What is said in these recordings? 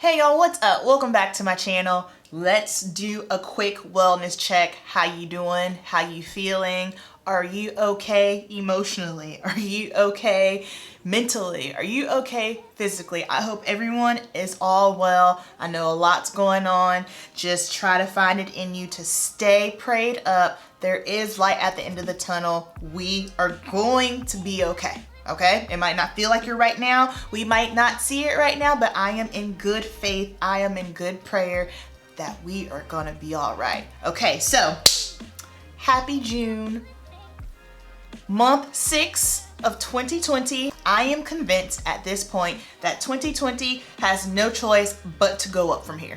Hey y'all, what's up? Welcome back to my channel. Let's do a quick wellness check. How you doing? How you feeling? Are you okay emotionally? Are you okay mentally? Are you okay physically? I hope everyone is all well. I know a lot's going on. Just try to find it in you to stay prayed up. There is light at the end of the tunnel. We are going to be okay. Okay, it might not feel like you're right now. We might not see it right now, but I am in good faith. I am in good prayer that we are gonna be all right. Okay, so happy June, month 6 of 2020. I am convinced at this point that 2020 has no choice but to go up from here.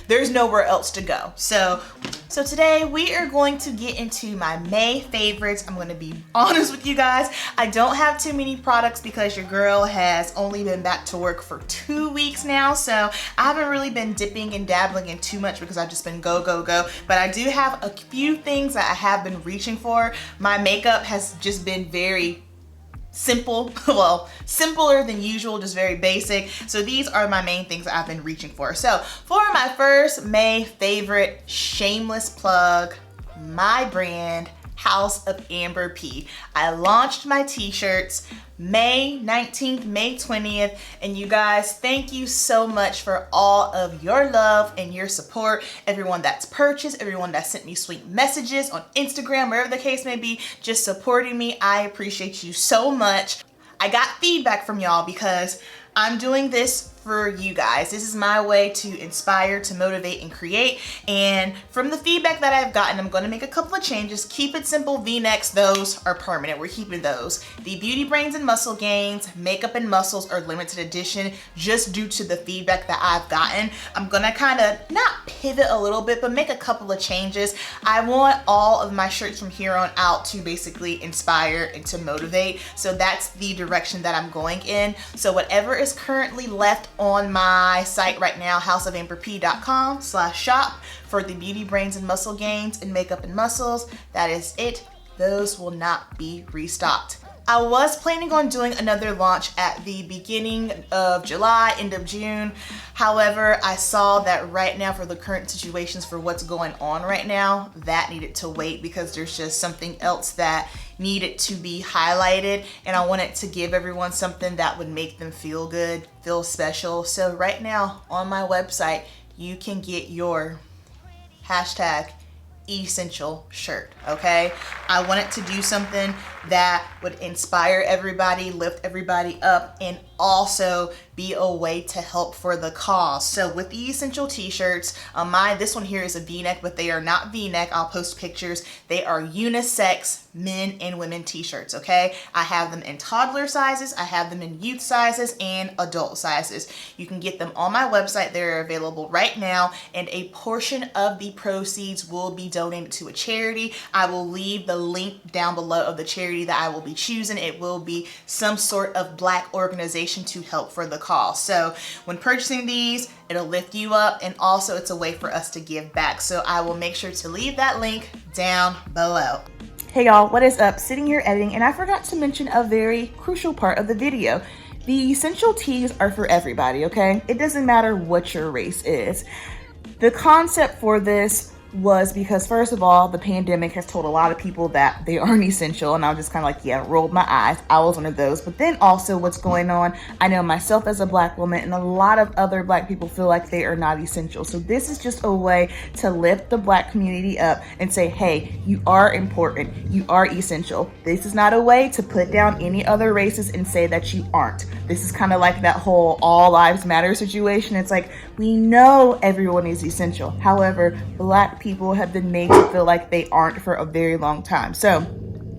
There's nowhere else to go. So today we are going to get into my May favorites. I'm gonna be honest with you guys. I don't have too many products because your girl has only been back to work for 2 weeks now. So I haven't really been dipping and dabbling in too much because I've just been go, go, go. But I do have a few things that I have been reaching for. My makeup has just been very simple, well, simpler than usual, just very basic. So these are my main things that I've been reaching for. So for my first May favorite, shameless plug, my brand, House of Amber P. I launched my t-shirts May 19th, May 20th, and you guys, thank you so much for all of your love and your support. Everyone that's purchased, everyone that sent me sweet messages on Instagram, wherever the case may be, just supporting me. I appreciate you so much. I got feedback from y'all because I'm doing this for you guys. This is my way to inspire, to motivate, and create. And from the feedback that I've gotten, I'm going to make a couple of changes. Keep it simple V-necks, those are permanent. We're keeping those. The beauty brains and muscle gains, makeup and muscles are limited edition just due to the feedback that I've gotten. I'm going to kind of not pivot a little bit, but make a couple of changes. I want all of my shirts from here on out to basically inspire and to motivate. So that's the direction that I'm going in. So whatever is currently left on my site right now, houseofamberp.com/shop for the beauty brains and muscle gains and makeup and muscles. That is it. Those will not be restocked. I was planning on doing another launch at the beginning of July, end of June. However, I saw that right now for the current situations for what's going on right now, that needed to wait because there's just something else that needed to be highlighted, and I wanted to give everyone something that would make them feel good, feel special. So right now on my website, you can get your #essential shirt, okay? I wanted to do something that would inspire everybody, lift everybody up, and also be a way to help for the cause. So with the essential t-shirts, this one here is a v-neck, but they are not v-neck. I'll post pictures. They are unisex men and women t-shirts, okay? I have them in toddler sizes, I have them in youth sizes, and adult sizes. You can get them on my website. They're available right now, and a portion of the proceeds will be donated to a charity. I will leave the link down below of the charity that I will be choosing. It will be some sort of Black organization to help for the cause. So when purchasing these, it'll lift you up, and also it's a way for us to give back. So I will make sure to leave that link down below. Hey y'all, what is up? Sitting here editing, and I forgot to mention a very crucial part of the video. The essential teas are for everybody, okay? It doesn't matter what your race is. The concept for this was because, first of all, the pandemic has told a lot of people that they aren't essential, and I was just kind of like, yeah, rolled my eyes. I was one of those. But then also what's going on, I know myself as a Black woman and a lot of other Black people feel like they are not essential. So this is just a way to lift the Black community up and say, hey, you are important, you are essential. This is not a way to put down any other races and say that you aren't. This is kind of like that whole all lives matter situation. It's like, we know everyone is essential. However, Black people have been made to feel like they aren't for a very long time. So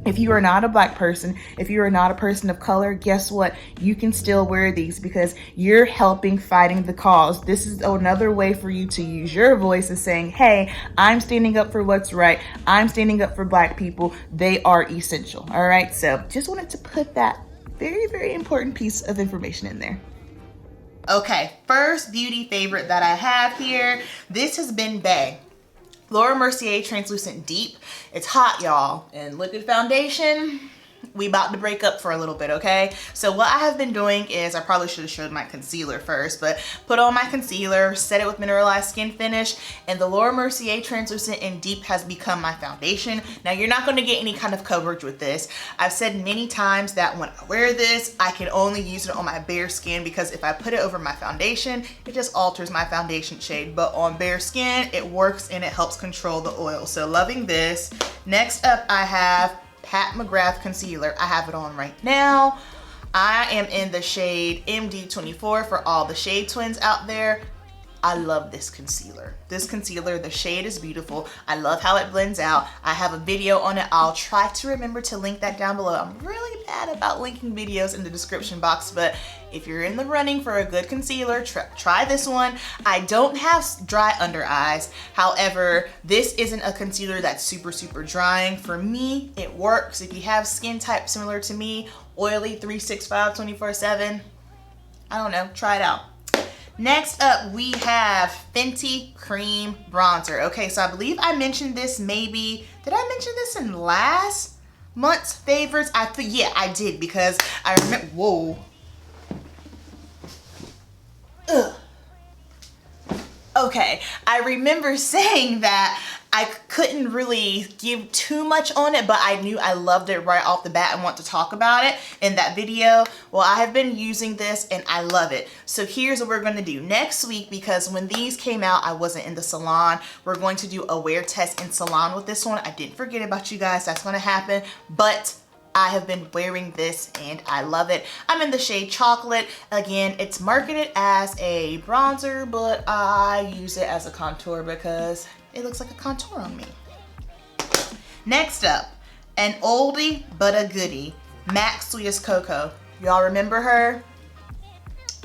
if you are not a Black person, if you are not a person of color, guess what? You can still wear these because you're helping fighting the cause. This is another way for you to use your voice as saying, hey, I'm standing up for what's right. I'm standing up for Black people. They are essential. All right. So just wanted to put that very, very important piece of information in there. Okay, first beauty favorite that I have here. This has been Bae. Laura Mercier Translucent Deep. It's hot, y'all. And liquid foundation, we about to break up for a little bit, okay? So what I have been doing is, I probably should have showed my concealer first, but put on my concealer, set it with mineralized skin finish, and the Laura Mercier Translucent and Deep has become my foundation. Now you're not gonna get any kind of coverage with this. I've said many times that when I wear this, I can only use it on my bare skin because if I put it over my foundation, it just alters my foundation shade. But on bare skin, it works and it helps control the oil. So loving this. Next up, I have Mcgrath Concealer. I have it on right now. I am in the shade MD24 for all the shade twins out there. I love this concealer. This concealer, the shade is beautiful. I love how it blends out. I have a video on it. I'll try to remember to link that down below. I'm really bad about linking videos in the description box, but if you're in the running for a good concealer, try this one. I don't have dry under eyes. However, this isn't a concealer that's super drying. For me, it works. If you have skin type similar to me, oily 365, 24/7, I don't know, try it out. Next up, we have Fenty Cream Bronzer. Okay, so I believe I mentioned this maybe, did I mention this in last month's favorites? Yeah, I did because I remember, whoa. Ugh. Okay, I remember saying that I couldn't really give too much on it, but I knew I loved it right off the bat and want to talk about it in that video. Well, I have been using this and I love it. So here's what we're gonna do next week, because when these came out, I wasn't in the salon. We're going to do a wear test in salon with this one. I didn't forget about you guys, that's gonna happen, but I have been wearing this and I love it. I'm in the shade Chocolate. Again, it's marketed as a bronzer, but I use it as a contour because it looks like a contour on me. Next up, an oldie but a goodie, MAC Sweetest Cocoa. Y'all remember her?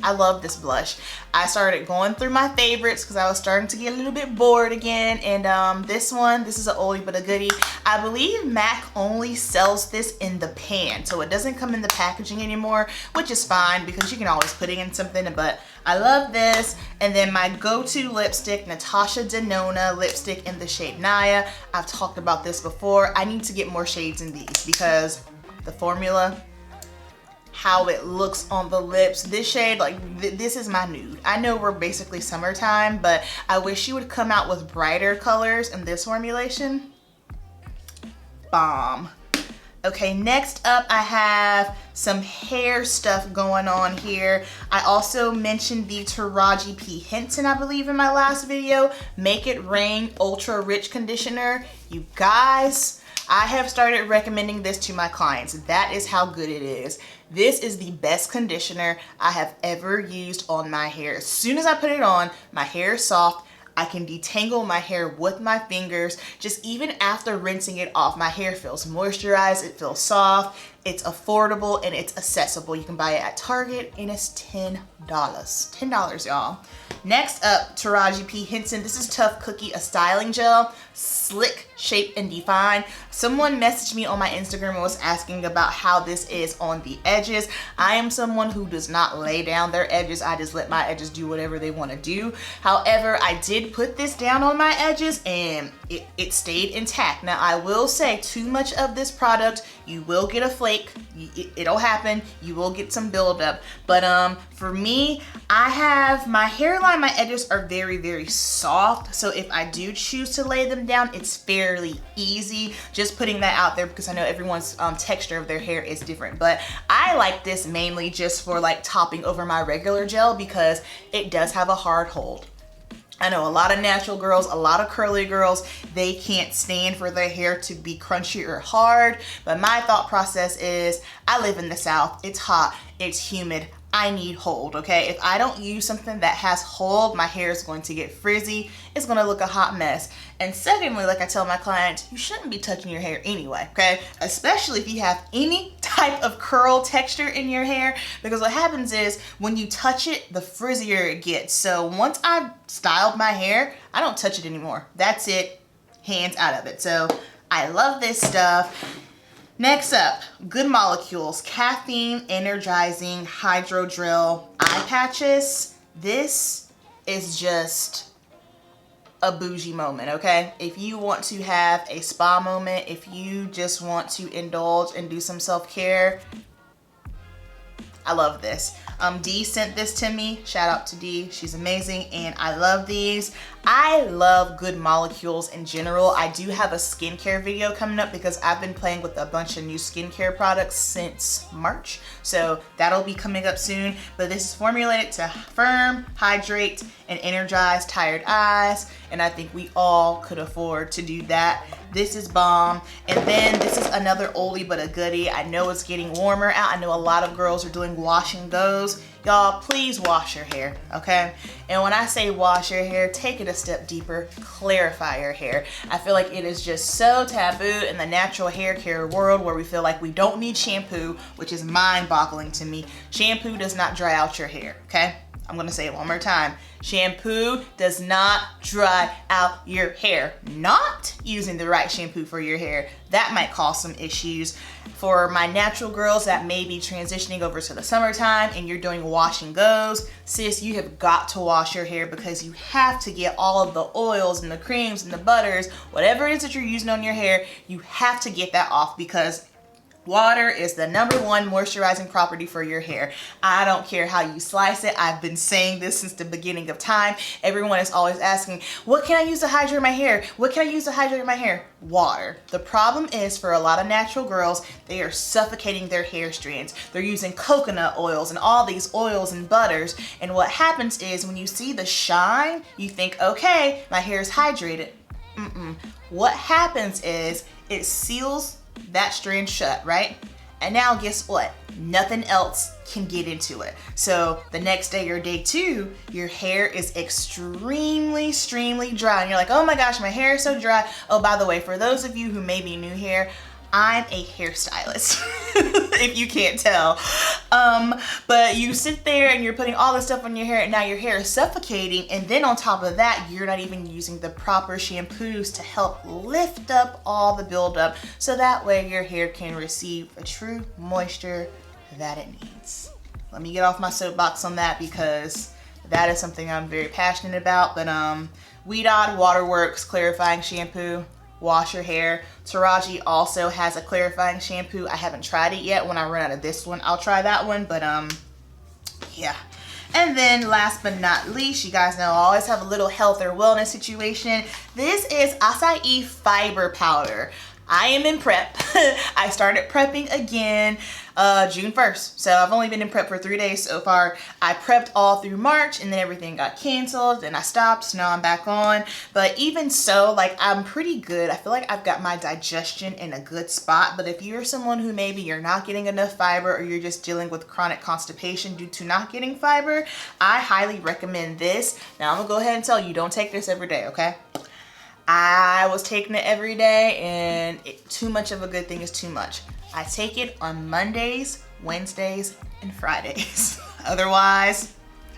I love this blush. I started going through my favorites because I was starting to get a little bit bored again, and this is an oldie but a goodie. I believe MAC only sells this in the pan, so it doesn't come in the packaging anymore, which is fine because you can always put it in something, but I love this. And then my go-to lipstick, Natasha Denona lipstick in the shade Naya. I've talked about this before. I need to get more shades in these because the formula, how it looks on the lips, this shade, like this is my nude. I know we're basically summertime, but I wish you would come out with brighter colors in this formulation. Bomb. Okay, next up I have some hair stuff going on here. I also mentioned the Taraji P. Henson, I believe, in my last video. Make It Rain Ultra Rich Conditioner. You guys, I have started recommending this to my clients. That is how good it is. This is the best conditioner I have ever used on my hair. As soon as I put it on, my hair is soft. I can detangle my hair with my fingers. Just even after rinsing it off, my hair feels moisturized, it feels soft, it's affordable, and it's accessible. You can buy it at Target and it's $10. $10, y'all. Next up, Taraji P. Henson. This is Tough Cookie, a styling gel. Slick, shape, and define. Someone messaged me on my Instagram and was asking about how this is on the edges. I am someone who does not lay down their edges. I just let my edges do whatever they want to do. However, I did put this down on my edges and it stayed intact. Now, I will say too much of this product, you will get a flake. It'll happen. You will get some buildup. But for me, I have my hairline, my edges are very soft. So if I do choose to lay them down, it's fairly easy. Just putting that out there because I know everyone's texture of their hair is different. But I like this mainly just for like topping over my regular gel because it does have a hard hold. I know a lot of natural girls, a lot of curly girls, they can't stand for their hair to be crunchy or hard. But my thought process is, I live in the South, it's hot, it's humid, I need hold, okay? If I don't use something that has hold, my hair is going to get frizzy, it's gonna look a hot mess. And secondly, like I tell my clients, you shouldn't be touching your hair anyway, okay? Especially if you have any type of curl texture in your hair, because what happens is when you touch it, the frizzier it gets. So once I've styled my hair, I don't touch it anymore. That's it, hands out of it. So I love this stuff. Next up, Good Molecules, Caffeine Energizing Hydrogel Eye Patches. This is just a bougie moment, okay? If you want to have a spa moment, if you just want to indulge and do some self-care, I love this. Dee sent this to me. Shout out to Dee. She's amazing and I love these. I love good molecules in general. I do have a skincare video coming up because I've been playing with a bunch of new skincare products since March. So that'll be coming up soon. But this is formulated to firm, hydrate, and energize tired eyes. And I think we all could afford to do that. This is bomb. And then this is another oldie but a goodie. I know it's getting warmer out. I know a lot of girls are doing wash and goes. Y'all, please wash your hair, okay? And when I say wash your hair, take it a step deeper, clarify your hair. I feel like it is just so taboo in the natural hair care world where we feel like we don't need shampoo, which is mind-boggling to me. Shampoo does not dry out your hair, okay? I'm gonna say it one more time. Shampoo does not dry out your hair. Not using the right shampoo for your hair, that might cause some issues. For my natural girls that may be transitioning over to the summertime and you're doing wash and goes, sis, you have got to wash your hair because you have to get all of the oils and the creams and the butters, whatever it is that you're using on your hair, you have to get that off because water is the #1 moisturizing property for your hair. I don't care how you slice it. I've been saying this since the beginning of time. Everyone is always asking, what can I use to hydrate my hair? What can I use to hydrate my hair? Water. The problem is for a lot of natural girls, they are suffocating their hair strands. They're using coconut oils and all these oils and butters. And what happens is when you see the shine, you think, okay, my hair is hydrated. What happens is it seals that strand shut, right? And now guess what? Nothing else can get into it. So the next day or day 2, your hair is extremely dry. And you're like, oh my gosh, my hair is so dry. Oh, by the way, for those of you who may be new here, I'm a hairstylist, if you can't tell. But you sit there and you're putting all this stuff on your hair and now your hair is suffocating. And then on top of that, you're not even using the proper shampoos to help lift up all the buildup. So that way your hair can receive a true moisture that it needs. Let me get off my soapbox on that because that is something I'm very passionate about. But Ouidad Waterworks Clarifying Shampoo. Wash your hair. Taraji also has a clarifying shampoo. I haven't tried it yet. When I run out of this one, I'll try that one. But yeah. And then last but not least, you guys know I always have a little health or wellness situation. This is Acai Fiber Powder. I am in prep. I started prepping again June 1st. So I've only been in prep for 3 days so far. I prepped all through March and then everything got canceled and I stopped. So now I'm back on. But even so, like I'm pretty good. I feel like I've got my digestion in a good spot. But if you're someone who maybe you're not getting enough fiber or you're just dealing with chronic constipation due to not getting fiber, I highly recommend this. Now I'm gonna go ahead and tell you, don't take this every day, okay? I was taking it every day and too much of a good thing is too much. I take it on Mondays, Wednesdays, and Fridays. Otherwise,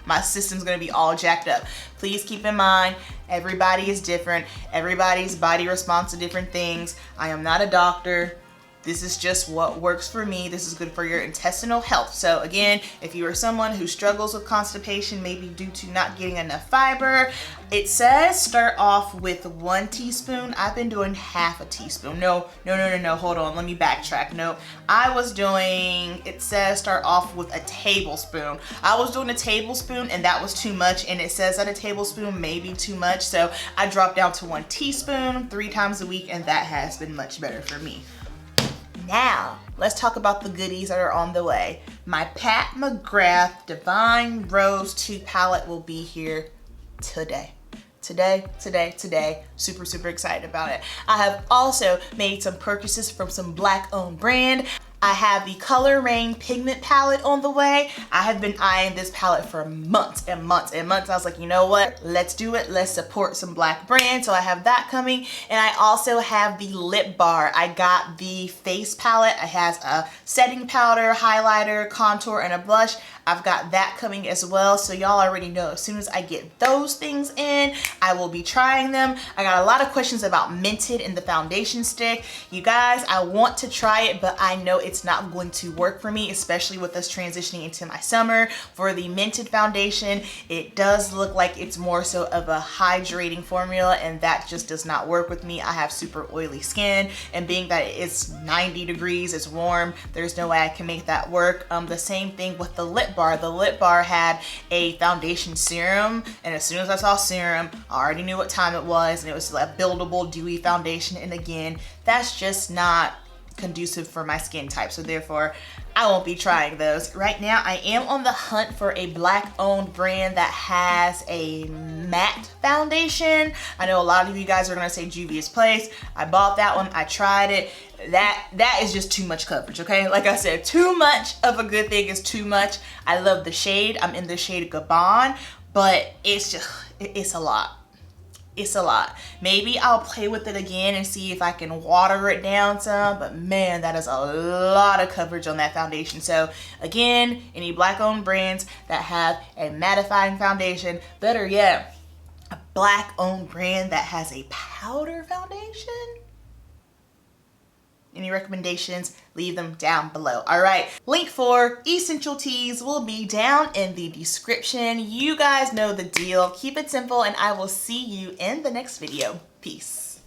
my system's gonna be all jacked up. Please keep in mind, everybody is different. Everybody's body responds to different things. I am not a doctor. This is just what works for me. This is good for your intestinal health. So again, if you are someone who struggles with constipation, maybe due to not getting enough fiber, it says start off with 1 teaspoon. I've been doing half a teaspoon. No, hold on, let me backtrack. No, I was doing, it says start off with a tablespoon. I was doing a tablespoon and that was too much, and it says that a tablespoon may be too much. So I dropped down to 1 teaspoon 3 times a week, and that has been much better for me. Now, let's talk about the goodies that are on the way. My Pat McGrath Divine Rose 2 palette will be here today. Today. Super excited about it. I have also made some purchases from some Black-owned brand. I have the Color Rain Pigment palette on the way. I have been eyeing this palette for months and months. I was like, you know what? Let's do it. Let's support some Black brands. So I have that coming. And I also have the lip bar. I got the face palette. It has a setting powder, highlighter, contour, and a blush. I've got that coming as well. So y'all already know, as soon as I get those things in, I will be trying them. I got a lot of questions about Mented and the foundation stick. You guys, I want to try it, but I know it's not going to work for me, especially with us transitioning into my summer. For the Mented foundation, it does look like it's more so of a hydrating formula, and that just does not work with me. I have super oily skin, and being that it's 90 degrees, it's warm, there's no way I can make that work. The same thing with the lip bar. The lip bar had a foundation serum, and as soon as I saw serum, I already knew what time it was, and it was like buildable dewy foundation, and again, that's just not conducive for my skin type, so therefore I won't be trying those. Right now I am on the hunt for a black owned brand that has a matte foundation. I know a lot of you guys are gonna say Juvia's Place. I bought that one, I tried it. That is just too much coverage, okay? Like I said, too much of a good thing is too much. I love the shade. I'm in the shade Gabon, but it's just, it's a lot. It's a lot. Maybe I'll play with it again and see if I can water it down some, but man, that is a lot of coverage on that foundation. So again, any black owned brands that have a mattifying foundation, better yet, a black owned brand that has a powder foundation, any recommendations, leave them down below. All right, link for essential teas will be down in the description. You guys know the deal. Keep it simple, and I will see you in the next video. Peace.